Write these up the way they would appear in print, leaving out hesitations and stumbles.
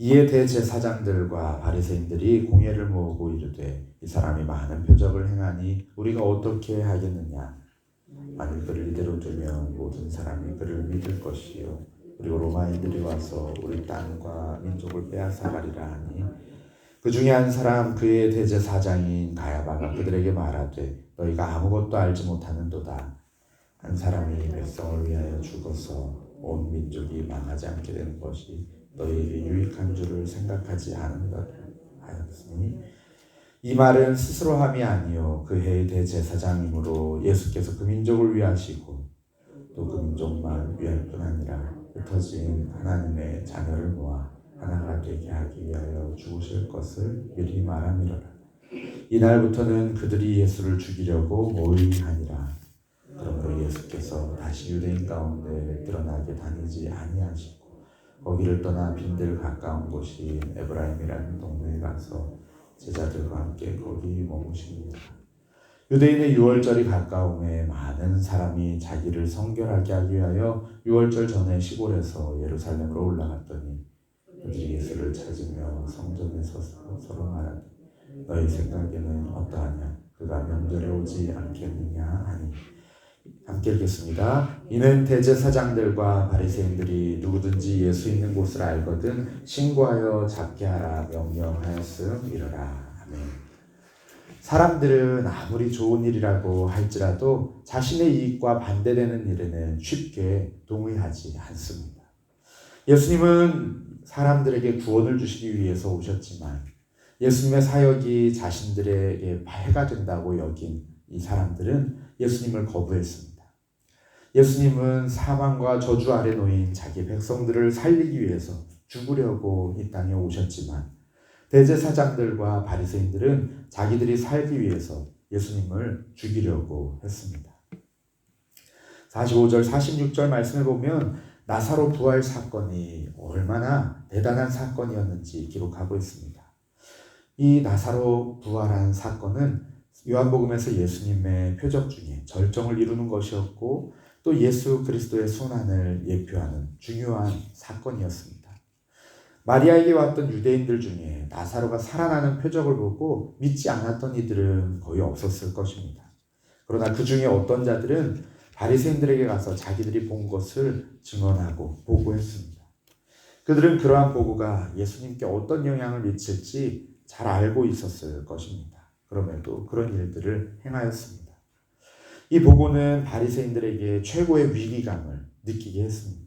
이에 대제사장들과 바리새인들이 공회를 모으고 이르되 이 사람이 많은 표적을 행하니 우리가 어떻게 하겠느냐. 만일 그를 이대로 두면 모든 사람이 그를 믿을 것이요 그리고 로마인들이 와서 우리 땅과 민족을 빼앗아가리라 하니 그 중에 한 사람 그의 대제사장인 가야바가 그들에게 말하되 너희가 아무것도 알지 못하는도다. 한 사람이 백성을 위하여 죽어서 온 민족이 망하지 않게 되는 것이 너희에게 유익한 줄을 생각하지 않는다 하였으니 이 말은 스스로 함이 아니요 그 해의 대제사장이므로 예수께서 그 민족을 위하시고 또 그 민족만 위할 뿐 아니라 흩어진 하나님의 자녀를 모아 하나가 되게 하기 위하여 죽으실 것을 미리 말함이로라. 이날부터는 그들이 예수를 죽이려고 모의하니라. 그러므로 예수께서 다시 유대인 가운데 드러나게 다니지 아니하시고 거기를 떠나 빈들 가까운 곳인 에브라임이라는 동네에 가서 제자들과 함께 거기 머무십니다. 유대인의 유월절이 가까움에 많은 사람이 자기를 성결하게 하기 위하여 유월절 전에 시골에서 예루살렘으로 올라갔더니 그들이 예수를 찾으며 성전에 서서 서로 말하되 너희 생각에는 어떠하냐 그가 명절에 오지 않겠느냐 하니 함께 읽겠습니다. 이는 대제사장들과 바리새인들이 누구든지 예수 있는 곳을 알거든 신고하여 잡게 하라 명령하였음이로라. 아멘. 사람들은 아무리 좋은 일이라고 할지라도 자신의 이익과 반대되는 일에는 쉽게 동의하지 않습니다. 예수님은 사람들에게 구원을 주시기 위해서 오셨지만 예수님의 사역이 자신들에게 해가 된다고 여긴 이 사람들은 예수님을 거부했습니다. 예수님은 사망과 저주 아래 놓인 자기 백성들을 살리기 위해서 죽으려고 이 땅에 오셨지만 대제사장들과 바리새인들은 자기들이 살기 위해서 예수님을 죽이려고 했습니다. 45절 46절 말씀을 보면 나사로 부활 사건이 얼마나 대단한 사건이었는지 기록하고 있습니다. 이 나사로 부활한 사건은 요한복음에서 예수님의 표적 중에 절정을 이루는 것이었고 또 예수 그리스도의 순환을 예표하는 중요한 사건이었습니다. 마리아에게 왔던 유대인들 중에 나사로가 살아나는 표적을 보고 믿지 않았던 이들은 거의 없었을 것입니다. 그러나 그 중에 어떤 자들은 바리새인들에게 가서 자기들이 본 것을 증언하고 보고했습니다. 그들은 그러한 보고가 예수님께 어떤 영향을 미칠지 잘 알고 있었을 것입니다. 그럼에도 그런 일들을 행하였습니다. 이 보고는 바리새인들에게 최고의 위기감을 느끼게 했습니다.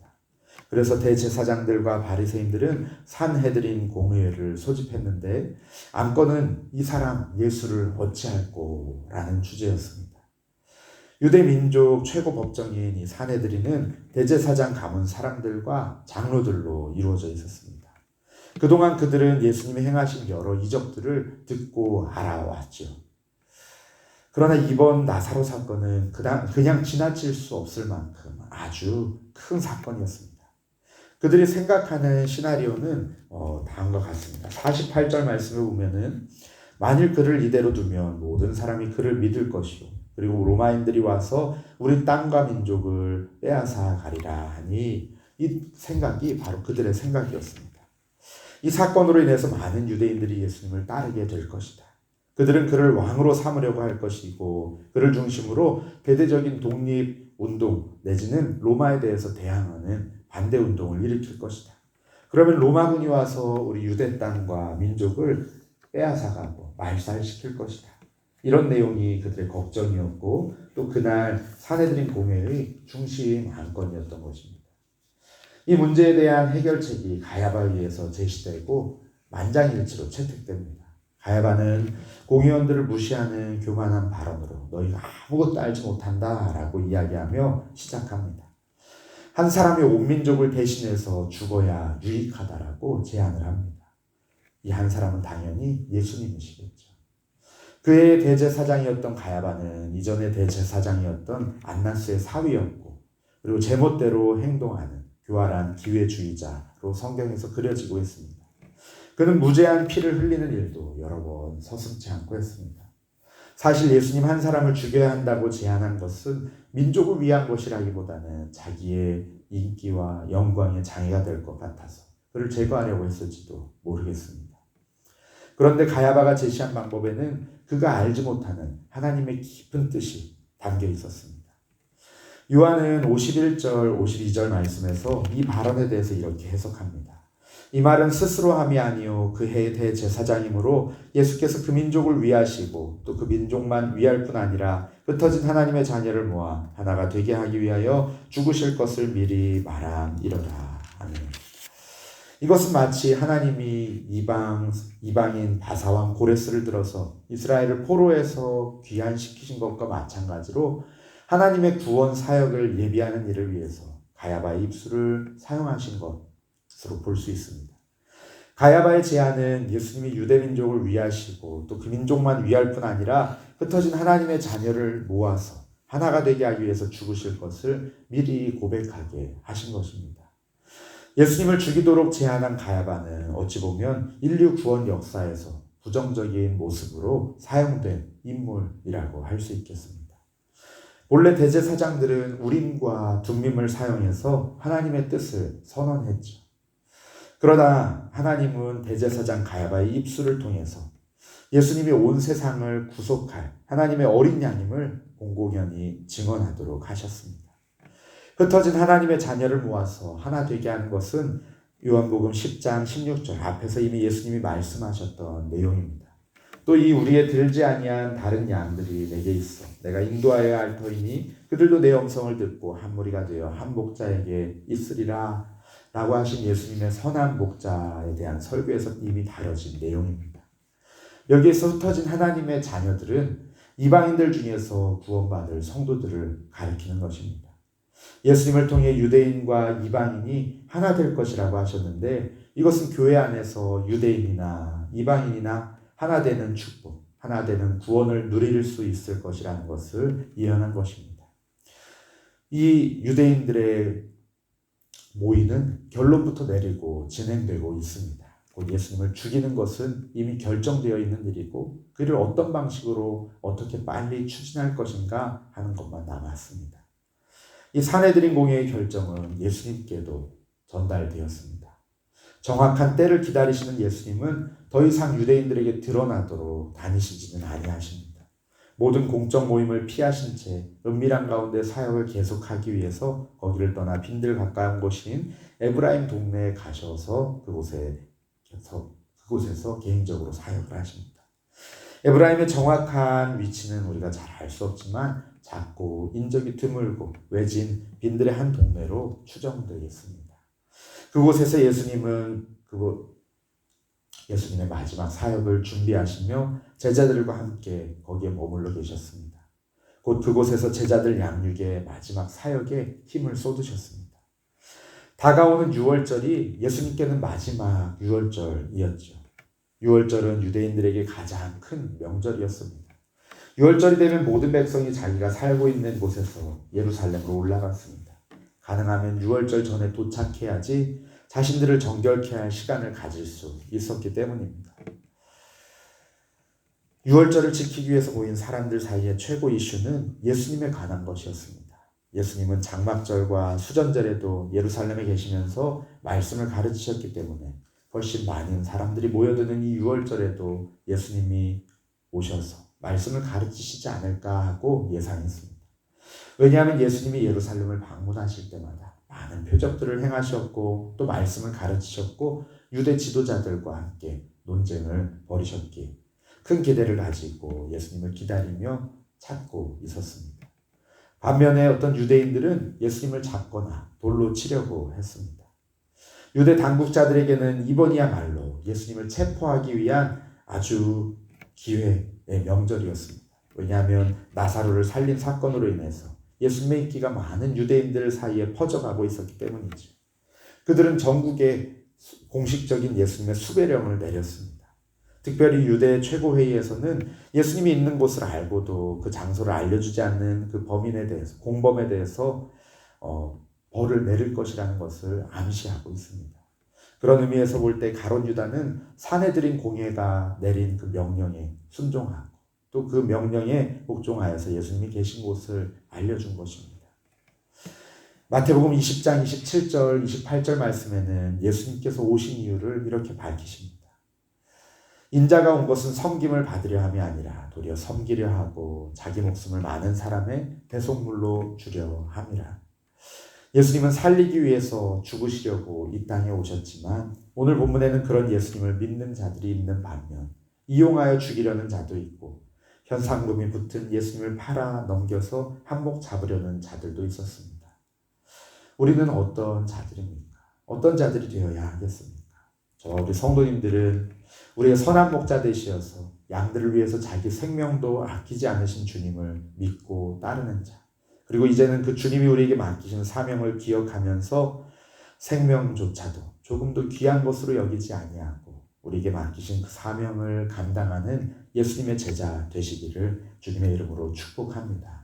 그래서 대제사장들과 바리새인들은 산헤드린 공회를 소집했는데 안건은 이 사람 예수를 어찌할꼬라는 주제였습니다. 유대 민족 최고 법정인 이 산헤드린은 대제사장 가문 사람들과 장로들로 이루어져 있었습니다. 그동안 그들은 예수님이 행하신 여러 이적들을 듣고 알아왔죠. 그러나 이번 나사로 사건은 그냥 지나칠 수 없을 만큼 아주 큰 사건이었습니다. 그들이 생각하는 시나리오는 다음과 같습니다. 48절 말씀을 보면은 만일 그를 이대로 두면 모든 사람이 그를 믿을 것이요 그리고 로마인들이 와서 우리 땅과 민족을 빼앗아 가리라 하니 이 생각이 바로 그들의 생각이었습니다. 이 사건으로 인해서 많은 유대인들이 예수님을 따르게 될 것이다. 그들은 그를 왕으로 삼으려고 할 것이고 그를 중심으로 대대적인 독립운동 내지는 로마에 대해서 대항하는 반대운동을 일으킬 것이다. 그러면 로마군이 와서 우리 유대 땅과 민족을 빼앗아가고 말살시킬 것이다. 이런 내용이 그들의 걱정이었고 또 그날 산헤드린 공회의 중심 안건이었던 것입니다. 이 문제에 대한 해결책이 가야바에 의해서 제시되고 만장일치로 채택됩니다. 가야바는 공의원들을 무시하는 교만한 발언으로 너희가 아무것도 알지 못한다라고 이야기하며 시작합니다. 한 사람이 온 민족을 대신해서 죽어야 유익하다라고 제안을 합니다. 이 한 사람은 당연히 예수님이시겠죠. 그의 대제사장이었던 가야바는 이전의 대제사장이었던 안나스의 사위였고 그리고 제멋대로 행동하는 교활한 기회주의자로 성경에서 그려지고 있습니다. 그는 무제한 피를 흘리는 일도 여러 번 서슴지 않고 했습니다. 사실 예수님 한 사람을 죽여야 한다고 제안한 것은 민족을 위한 것이라기보다는 자기의 인기와 영광에 장애가 될 것 같아서 그를 제거하려고 했을지도 모르겠습니다. 그런데 가야바가 제시한 방법에는 그가 알지 못하는 하나님의 깊은 뜻이 담겨 있었습니다. 요한은 51절, 52절 말씀에서 이 발언에 대해서 이렇게 해석합니다. 이 말은 스스로 함이 아니요 그 해의 대제사장이므로 예수께서 그 민족을 위하시고 또 그 민족만 위할 뿐 아니라 흩어진 하나님의 자녀를 모아 하나가 되게 하기 위하여 죽으실 것을 미리 말함이로라. 아멘. 이것은 마치 하나님이 이방인 바사왕 고레스를 들어서 이스라엘을 포로에서 귀환시키신 것과 마찬가지로 하나님의 구원 사역을 예비하는 일을 위해서 가야바의 입술을 사용하신 것으로 볼 수 있습니다. 가야바의 제안은 예수님이 유대민족을 위하시고 또 그 민족만 위할 뿐 아니라 흩어진 하나님의 자녀를 모아서 하나가 되게 하기 위해서 죽으실 것을 미리 고백하게 하신 것입니다. 예수님을 죽이도록 제안한 가야바는 어찌 보면 인류 구원 역사에서 부정적인 모습으로 사용된 인물이라고 할 수 있겠습니다. 본래 대제사장들은 우림과 둠밈을 사용해서 하나님의 뜻을 선언했죠. 그러나 하나님은 대제사장 가야바의 입술을 통해서 예수님이 온 세상을 구속할 하나님의 어린 양임을 공공연히 증언하도록 하셨습니다. 흩어진 하나님의 자녀를 모아서 하나 되게 하는 것은 요한복음 10장 16절 앞에서 이미 예수님이 말씀하셨던 내용입니다. 또 이 우리에 들지 아니한 다른 양들이 내게 있어 내가 인도하여야 할 터이니 그들도 내 음성을 듣고 한 무리가 되어 한 목자에게 있으리라 라고 하신 예수님의 선한 목자에 대한 설교에서 이미 다뤄진 내용입니다. 여기에서 흩어진 하나님의 자녀들은 이방인들 중에서 구원받을 성도들을 가리키는 것입니다. 예수님을 통해 유대인과 이방인이 하나 될 것이라고 하셨는데 이것은 교회 안에서 유대인이나 이방인이나 하나 되는 축복, 하나 되는 구원을 누릴 수 있을 것이라는 것을 예언한 것입니다. 이 유대인들의 모의는 결론부터 내리고 진행되고 있습니다. 곧 예수님을 죽이는 것은 이미 결정되어 있는 일이고 그를 어떤 방식으로 어떻게 빨리 추진할 것인가 하는 것만 남았습니다. 이 사내들인 공예의 결정은 예수님께도 전달되었습니다. 정확한 때를 기다리시는 예수님은 더 이상 유대인들에게 드러나도록 다니시지는 아니하십니다. 모든 공적 모임을 피하신 채 은밀한 가운데 사역을 계속하기 위해서 거기를 떠나 빈들 가까운 곳인 에브라임 동네에 가셔서 그곳에서 개인적으로 사역을 하십니다. 에브라임의 정확한 위치는 우리가 잘 알 수 없지만 작고 인적이 드물고 외진 빈들의 한 동네로 추정되겠습니다. 그곳에서 예수님은 예수님의 마지막 사역을 준비하시며 제자들과 함께 거기에 머물러 계셨습니다. 곧 그곳에서 제자들 양육의 마지막 사역에 힘을 쏟으셨습니다. 다가오는 유월절이 예수님께는 마지막 유월절이었죠. 유월절은 유대인들에게 가장 큰 명절이었습니다. 유월절이 되면 모든 백성이 자기가 살고 있는 곳에서 예루살렘으로 올라갔습니다. 가능하면 유월절 전에 도착해야지 자신들을 정결케 할 시간을 가질 수 있었기 때문입니다. 유월절을 지키기 위해서 모인 사람들 사이의 최고 이슈는 예수님에 관한 것이었습니다. 예수님은 장막절과 수전절에도 예루살렘에 계시면서 말씀을 가르치셨기 때문에 훨씬 많은 사람들이 모여드는 이 유월절에도 예수님이 오셔서 말씀을 가르치시지 않을까 하고 예상했습니다. 왜냐하면 예수님이 예루살렘을 방문하실 때마다 많은 표적들을 행하셨고 또 말씀을 가르치셨고 유대 지도자들과 함께 논쟁을 벌이셨기에 큰 기대를 가지고 예수님을 기다리며 찾고 있었습니다. 반면에 어떤 유대인들은 예수님을 잡거나 돌로 치려고 했습니다. 유대 당국자들에게는 이번이야말로 예수님을 체포하기 위한 아주 기회의 명절이었습니다. 왜냐하면 나사로를 살린 사건으로 인해서 예수님의 인기가 많은 유대인들 사이에 퍼져가고 있었기 때문이죠. 그들은 전국에 공식적인 예수님의 수배령을 내렸습니다. 특별히 유대 최고회의에서는 예수님이 있는 곳을 알고도 그 장소를 알려주지 않는 그 범인에 대해서, 공범에 대해서 벌을 내릴 것이라는 것을 암시하고 있습니다. 그런 의미에서 볼 때 가룟 유다는 사내들인 공회가 내린 그 명령에 순종하고 또 그 명령에 복종하여서 예수님이 계신 곳을 알려준 것입니다. 마태복음 20장 27절 28절 말씀에는 예수님께서 오신 이유를 이렇게 밝히십니다. 인자가 온 것은 섬김을 받으려 함이 아니라 도리어 섬기려 하고 자기 목숨을 많은 사람의 대속물로 주려 함이라. 예수님은 살리기 위해서 죽으시려고 이 땅에 오셨지만 오늘 본문에는 그런 예수님을 믿는 자들이 있는 반면 이용하여 죽이려는 자도 있고 현상금이 붙은 예수님을 팔아 넘겨서 한몫 잡으려는 자들도 있었습니다. 우리는 어떤 자들입니까? 어떤 자들이 되어야 하겠습니까? 우리 성도님들은 우리의 선한 목자 되시어서 양들을 위해서 자기 생명도 아끼지 않으신 주님을 믿고 따르는 자, 그리고 이제는 그 주님이 우리에게 맡기신 사명을 기억하면서 생명조차도 조금 더 귀한 것으로 여기지 아니하고 우리에게 맡기신 그 사명을 감당하는 예수님의 제자 되시기를 주님의 이름으로 축복합니다.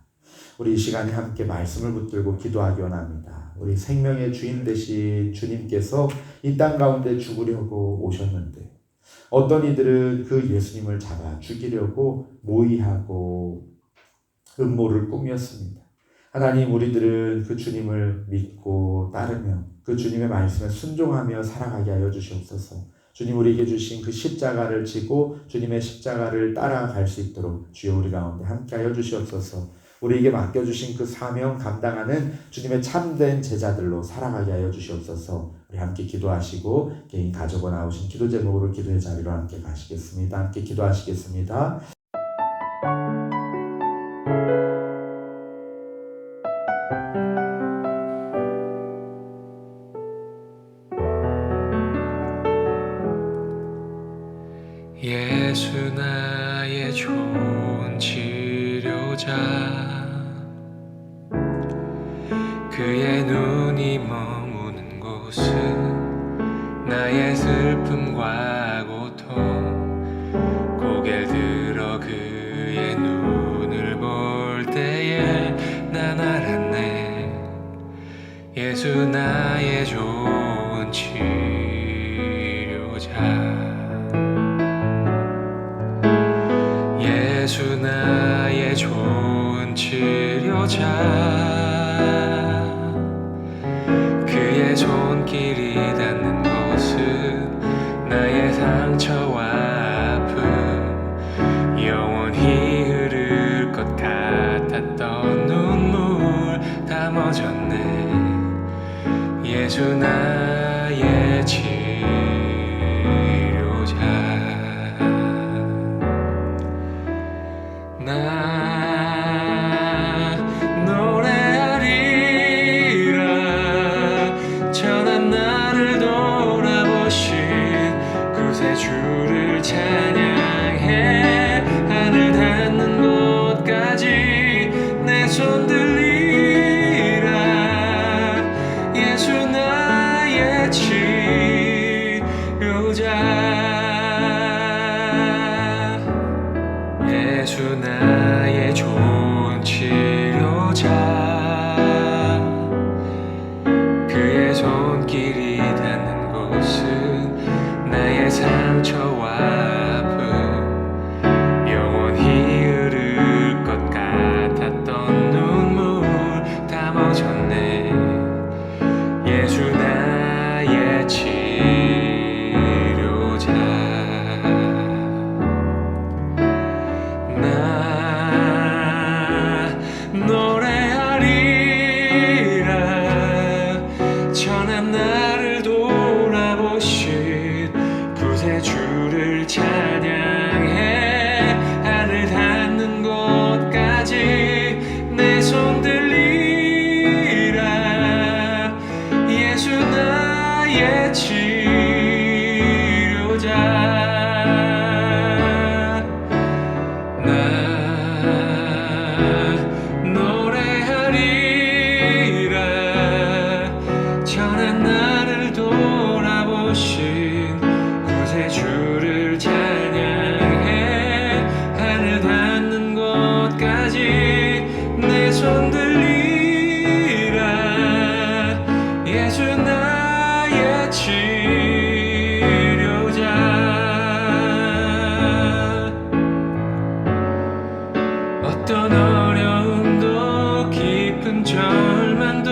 우리 이 시간에 함께 말씀을 붙들고 기도하기 원합니다. 우리 생명의 주인 되신 주님께서 이 땅 가운데 죽으려고 오셨는데 어떤 이들은 그 예수님을 잡아 죽이려고 모의하고 음모를 꾸몄습니다. 하나님, 우리들은 그 주님을 믿고 따르며 그 주님의 말씀에 순종하며 살아가게 하여 주시옵소서. 주님, 우리에게 주신 그 십자가를 지고 주님의 십자가를 따라갈 수 있도록 주여 우리 가운데 함께 하여 주시옵소서. 우리에게 맡겨주신 그 사명 감당하는 주님의 참된 제자들로 살아가게 하여 주시옵소서. 우리 함께 기도하시고 개인 가족과 나오신 기도 제목으로 기도의 자리로 함께 가시겠습니다. 함께 기도하시겠습니다. 예수 나의 좋은 치료자, 그의 눈이 머무는 곳은 나의 슬픔과 고통, 고개를 들어 그의 눈을 볼 때에 난 알았네. 예수 나의 좋은 치료자, 예수 나의 좋은 치료자, 그의 손길이 닿는 곳은 나의 상처와 아픔, 영원히 흐를 것 같았던 눈물 다 멎었네. 예수 나의 치료자, 나 노래하리라. 전한 나를 돌아보신 구세주를 찬양해. 하늘 닿는 곳까지 내 손 들리라. 예수 나의 치료자, 예수 나의 좋은 치료자, 그의 손길이 닿는 곳은 나의 상처와 아픔, 영원히 흐를 것 같았던 눈물 다 멎었네. 예수 나의 치료자, 나 노래하리라. 전한 나를 돌아보신 구세주를 찬양해. 하늘 닿는 곳까지 내 손 들리라. 예수 나의 치료자, 전한 나를 돌아보신 구세주를 찬양해. 하늘 닿는 곳까지 내 손 들리라. 예수 나의 치료자, 어떤 어려움도 깊은 절망도